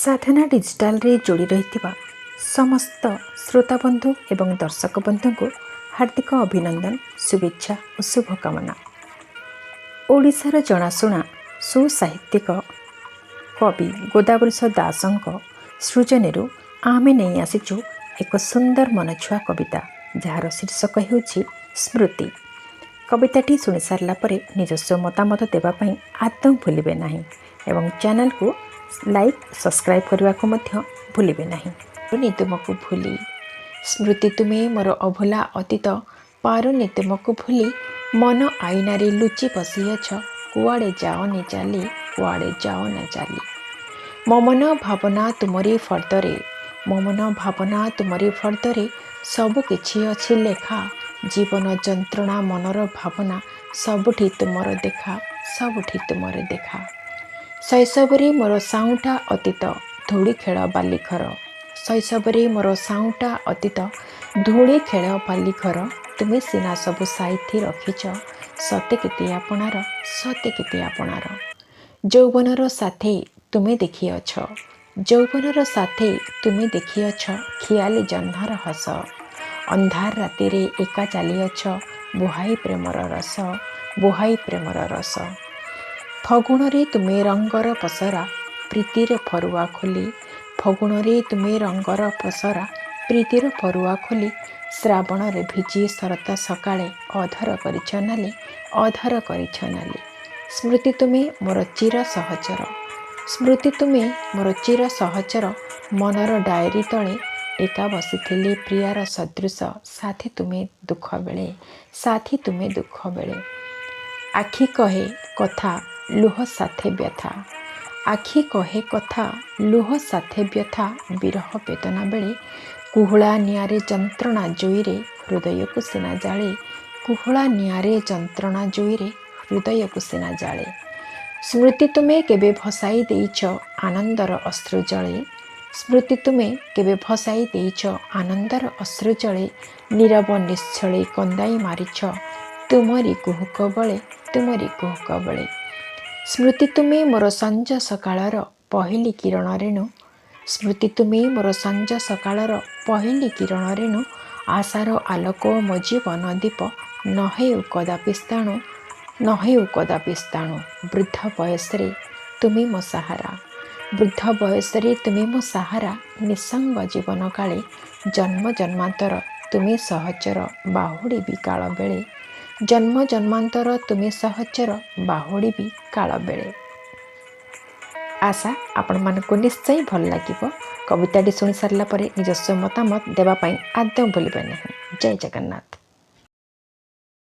साधना digital रे जोड़ी रही समस्त श्रोताबंधु एवं दर्शक बंधु को हार्दिक अभिनंदन शुभेच्छा और शुभकामना। ओडिशार जनाशुना सुसाहित्यिक कवि गोदावरीश दासंक सृजनरू आमे नहीं आसीचु एक सुंदर मनछुआ कविता जार शीर्षक होछि स्मृति। कविताटी शुणी सारा पर निजस्व मतामत देवाई आदौ भूलिबे नहीं एवं चैनल को लाइक सब्सक्राइब करने को भूलिबे नहीं। तुमको भूली स्मृति तुम्हें मोर अभुला अतीत पारुनी तुमको भूली मन आईनारे लुचि बसिअछ कुआड़े जाओनी चाली कुआड़े जाओ ना चाली। मो मन भावना तुमरी फर्दरे मो मन भावना तुमरी फर्दरे सबु किछि अछि लेखा जीवन जंत्रणा मनर भावना सबुठी तुमर देखा सबुठी तुमर देखा। शैशवरे मोर साउटा अतीत धूली खेल बालिखर शैशवरे मोर साउटा अतीत धूली खेल बालिखर तुमे सीना सबु साइथि रखिछ सते केते आपणार सते केते आपणार। यौवनर साथे तुमे देखिअछ यौवनर साथे तुमे देखिअछ खियाली जह्नर हस अंधार राति रे एका चलिअछ बुहाई प्रेमर रस बुहाई प्रेमर रस। फगुण रे तुमे रंगर पसरा प्रीतिर फरुआ खोली फगुण रे तुमे रंगर पसरा प्रीतिर फरुआ खोली श्रावण रे भिजी शरत सकाळे अधर करिछ नाली अधर करिछ नाली। स्मृति तुमे मोर चिर सहचर स्मृति तुमे मोर चिर सहचर मनर डायरी तले एका बसिथिली प्रियार सदृश साथी तुमे दुख बेले साथी तुमे दुख बेले। आखि कहे कथा लुह साथे व्यथा आखि कहे कथा लुह साथे व्यथा विरह वेदना बेले कुहुला नियारे जंत्रणा जोईरे हृदय को सिना जाले कुहुला नियारे जंत्रणा जोईरे हृदय को सिना जाले। स्मृति तुमे केबे भसाई देइछ आनंदर अश्रु जले स्मृति तुमे केबे भसाई देइछ आनंदर अश्रु जले नीरव निश्चले कंदाई मारिछ तुमरी कुहुक बळे तुमरी कुहुक बळे। स्मृति तुमे मोर संज सकाळर पहली किरण रेणु स्मृति तुमे मोर संज सकाळर पहली किरण रेणु आशार आलोक मो जीवन दीप नहे कदापि स्थाणु नहे कदापि स्थाणु। वृद्ध बयसरे तुमे मो सहारा वृद्ध बयसरे तुमे मो सहारा निसंग जीवन काले जन्म जन्मांतर तुमे सहचर बाहुड़ी भी काल बेले जन्म जन्मांतर तुमे सहचर बाहुड़ी भी काल बेले। आशा आपण मानक निश्चय भल लगे। कविताटी शुणी सारा पर निजस्व मतामत देवाई आदौ भूलिबे नहीं। जय जगन्नाथ।